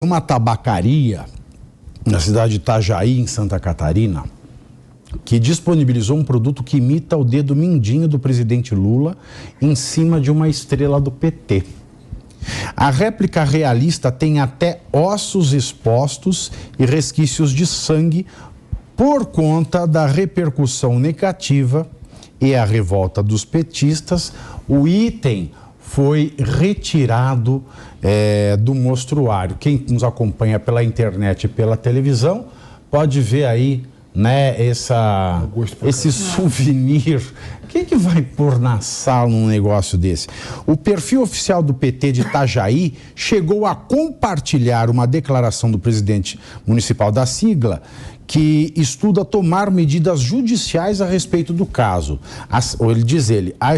Uma tabacaria na cidade de Itajaí, em Santa Catarina, que disponibilizou um produto que imita o dedo mindinho do presidente Lula em cima de uma estrela do PT. A réplica realista tem até ossos expostos e resquícios de sangue por conta da repercussão negativa e a revolta dos petistas. O item foi retirado do mostruário. Quem nos acompanha pela internet e pela televisão pode ver aí, né, esse souvenir. Quem que vai pôr na sala um negócio desse? O perfil oficial do PT de Itajaí chegou a compartilhar uma declaração do presidente municipal da sigla, que estuda tomar medidas judiciais a respeito do caso. A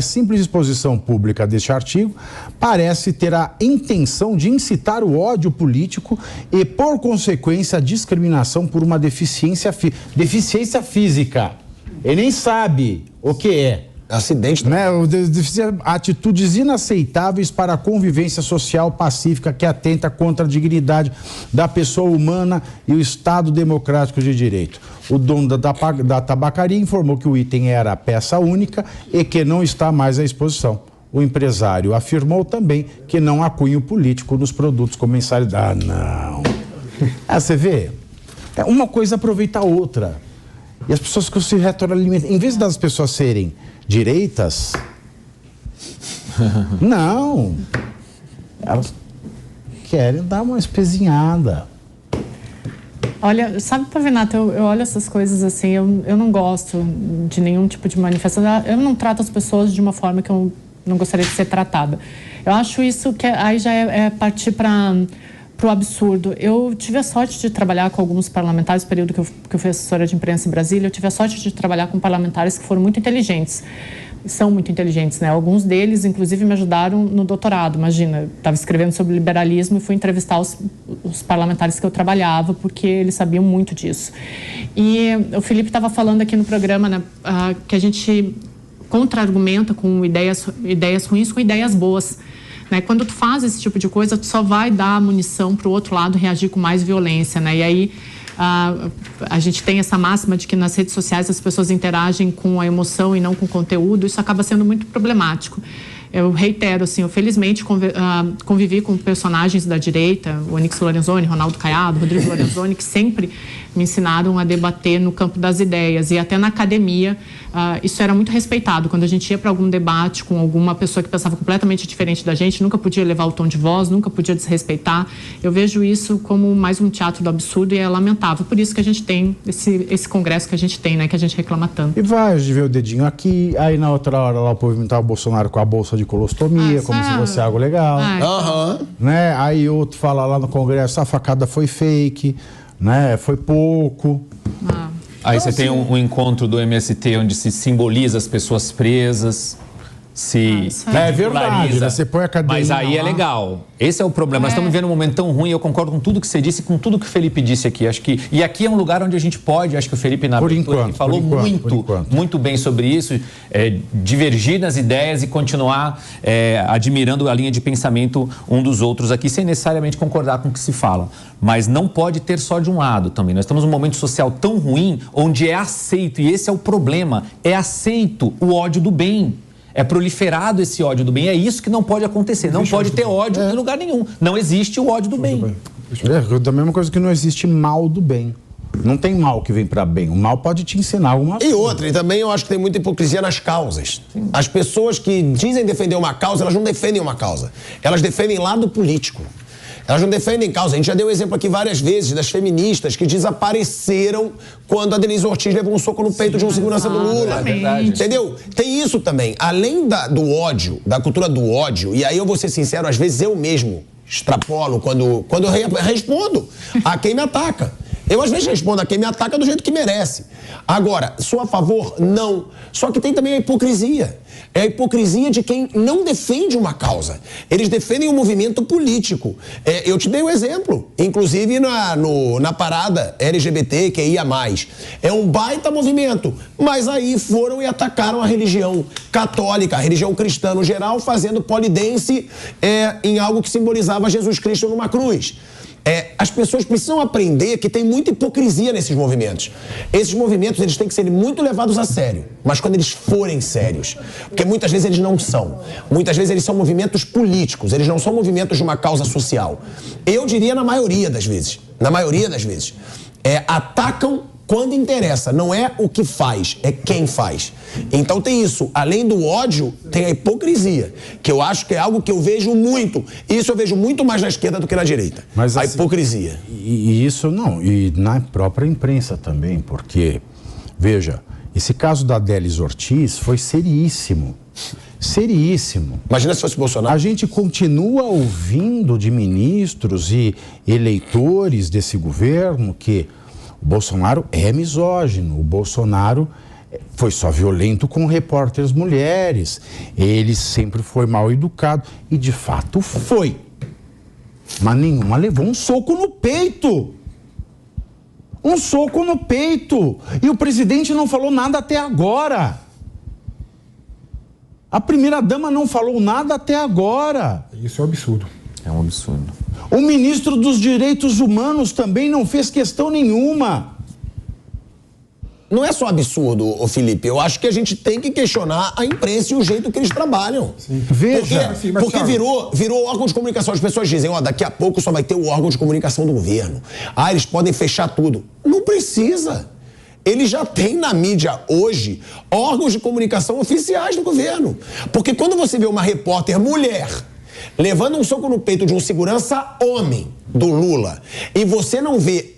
simples exposição pública deste artigo parece ter a intenção de incitar o ódio político e, por consequência, a discriminação por uma deficiência física. Ele nem sabe o que é. Acidente, né? Atitudes inaceitáveis para a convivência social pacífica que atenta contra a dignidade da pessoa humana e o Estado democrático de direito. O dono da tabacaria informou que o item era peça única e que não está mais à exposição. O empresário afirmou também que não há cunho político nos produtos com mensalidade. Não. Você vê? Uma coisa aproveita a outra. E as pessoas que se retroalimentam, em vez das pessoas serem direitas, não, elas querem dar uma espezinhada. Olha, sabe, Pavinato, eu olho essas coisas assim, eu não gosto de nenhum tipo de manifestação, eu não trato as pessoas de uma forma que eu não gostaria de ser tratada. Eu acho isso que aí já é partir para o absurdo. Eu tive a sorte de trabalhar com alguns parlamentares, no período que eu fui assessora de imprensa em Brasília, eu tive a sorte de trabalhar com parlamentares que foram muito inteligentes. São muito inteligentes, né? Alguns deles, inclusive, me ajudaram no doutorado. Imagina, estava escrevendo sobre liberalismo e fui entrevistar os parlamentares que eu trabalhava, porque eles sabiam muito disso. E o Felipe estava falando aqui no programa, né, que a gente contra-argumenta com ideias ruins com ideias boas. Né? Quando tu faz esse tipo de coisa, tu só vai dar munição para o outro lado reagir com mais violência, né? E aí a gente tem essa máxima de que nas redes sociais as pessoas interagem com a emoção e não com o conteúdo. Isso acaba sendo muito problemático. Eu reitero, assim, eu felizmente convivi com personagens da direita, o Onyx Lorenzoni, Ronaldo Caiado, Rodrigo Lorenzoni, que sempre me ensinaram a debater no campo das ideias. E até na academia, isso era muito respeitado. Quando a gente ia para algum debate com alguma pessoa que pensava completamente diferente da gente, nunca podia levar o tom de voz, nunca podia desrespeitar. Eu vejo isso como mais um teatro do absurdo e é lamentável. Por isso que a gente tem esse congresso que a gente tem, né, que a gente reclama tanto. E vai ver o dedinho aqui, aí na outra hora lá o povo imitava o Bolsonaro com a bolsa de colostomia, como se fosse algo legal. Né? Aí outro fala lá no congresso, a facada foi fake, né? Foi pouco. Aí você tem um encontro do MST onde se simboliza as pessoas presas, é verdade, você põe a cadeia. Mas aí é legal. Esse é o problema. Nós estamos vivendo um momento tão ruim, eu concordo com tudo que você disse, com tudo que o Felipe disse aqui. E aqui é um lugar onde a gente pode, acho que o Felipe na abertura falou muito bem sobre isso, divergir nas ideias e continuar admirando a linha de pensamento um dos outros aqui, sem necessariamente concordar com o que se fala. Mas não pode ter só de um lado também. Nós estamos num momento social tão ruim, onde é aceito, e esse é o problema, é aceito o ódio do bem. É proliferado esse ódio do bem. É isso que não pode acontecer. Não pode ter ódio em lugar nenhum. Não existe o ódio do bem. É da mesma coisa que não existe mal do bem. Não tem mal que vem para bem. O mal pode te ensinar alguma coisa. E outra, e também eu acho que tem muita hipocrisia nas causas. Sim. As pessoas que dizem defender uma causa, elas não defendem uma causa. Elas defendem lado político. Elas não defendem causa. A gente já deu exemplo aqui várias vezes das feministas que desapareceram quando a Denise Ortiz levou um soco no peito de um segurança do Lula. É verdade. Entendeu? Tem isso também. Além do ódio, da cultura do ódio, e aí eu vou ser sincero, às vezes eu mesmo extrapolo quando eu respondo a quem me ataca. Eu, às vezes, respondo a quem me ataca do jeito que merece. Agora, sou a favor? Não. Só que tem também a hipocrisia. É a hipocrisia de quem não defende uma causa. Eles defendem um movimento político. Eu te dei um exemplo, inclusive na parada LGBT, que ia mais. É um baita movimento, mas aí foram e atacaram a religião católica, a religião cristã no geral, fazendo polidense em algo que simbolizava Jesus Cristo numa cruz. As pessoas precisam aprender que tem muita hipocrisia nesses movimentos. Esses movimentos, eles têm que ser muito levados a sério, mas quando eles forem sérios, porque muitas vezes eles não são. Muitas vezes eles são movimentos políticos, eles não são movimentos de uma causa social. Eu diria na maioria das vezes, atacam quando interessa, não é o que faz, é quem faz. Então tem isso, além do ódio, tem a hipocrisia, que eu acho que é algo que eu vejo muito. Isso eu vejo muito mais na esquerda do que na direita. Mas, a hipocrisia. E isso não, e na própria imprensa também, porque, veja, esse caso da Délis Ortiz foi seríssimo. Seríssimo. Imagina se fosse Bolsonaro. A gente continua ouvindo de ministros e eleitores desse governo que o Bolsonaro é misógino, o Bolsonaro foi só violento com repórteres mulheres, ele sempre foi mal educado, e de fato foi. Mas nenhuma levou um soco no peito. Um soco no peito. E o presidente não falou nada até agora. A primeira-dama não falou nada até agora. Isso é um absurdo. É um absurdo. O ministro dos Direitos Humanos também não fez questão nenhuma. Não é só absurdo, ô Felipe. Eu acho que a gente tem que questionar a imprensa e o jeito que eles trabalham. Sim. Veja. Porque virou órgão de comunicação. As pessoas dizem, daqui a pouco só vai ter o órgão de comunicação do governo. Eles podem fechar tudo. Não precisa. Ele já tem na mídia hoje órgãos de comunicação oficiais do governo. Porque quando você vê uma repórter mulher levando um soco no peito de um segurança homem do Lula e você não vê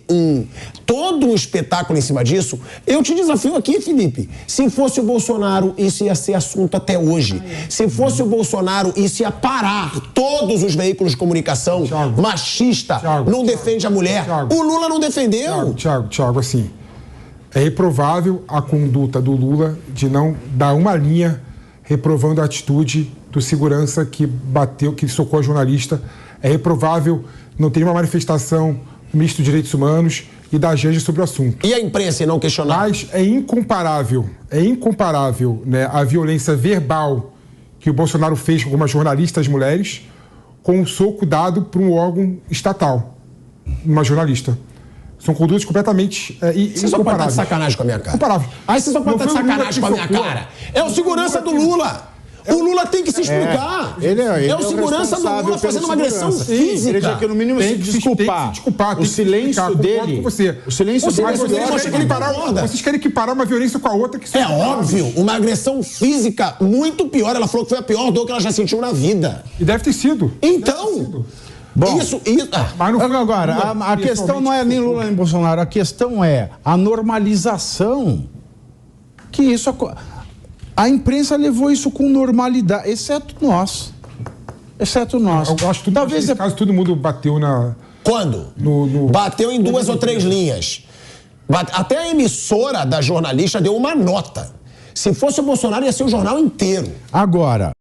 todo um espetáculo em cima disso, eu te desafio aqui, Felipe, se fosse o Bolsonaro, isso ia ser assunto até hoje. Se fosse o Bolsonaro, isso ia parar todos os veículos de comunicação machista, não defende a mulher. O Lula não defendeu. Thiago, assim, é reprovável a conduta do Lula de não dar uma linha reprovando a atitude do segurança que bateu, que socou a jornalista. É reprovável não ter uma manifestação do ministro dos Direitos Humanos e da Janja sobre o assunto. E a imprensa não questionar? Mas é incomparável, né, a violência verbal que o Bolsonaro fez com algumas jornalistas mulheres com um soco dado por um órgão estatal, uma jornalista. São condutas completamente incomparáveis. Você só pode estar de sacanagem com a minha cara. Comparável. Aí você só pode estar de sacanagem com a minha cara. É o segurança do Lula. O Lula tem que se explicar. Ele é o segurança do Lula fazendo uma agressão física. Ele tinha que, no mínimo, se desculpar. O silêncio dele. O silêncio dele. Vocês querem equiparar uma violência com a outra que é óbvio. Uma agressão física muito pior. Ela falou que foi a pior dor que ela já sentiu na vida. E deve ter sido. Então. Bom, mas agora, a questão não é nem Lula nem Bolsonaro, a questão é a normalização que isso... A imprensa levou isso com normalidade, exceto nós. Eu acho que nesse caso todo mundo bateu na... Quando? Bateu em 2 ou 3 linhas. Até a emissora da jornalista deu uma nota. Se fosse o Bolsonaro, ia ser o jornal inteiro. Agora...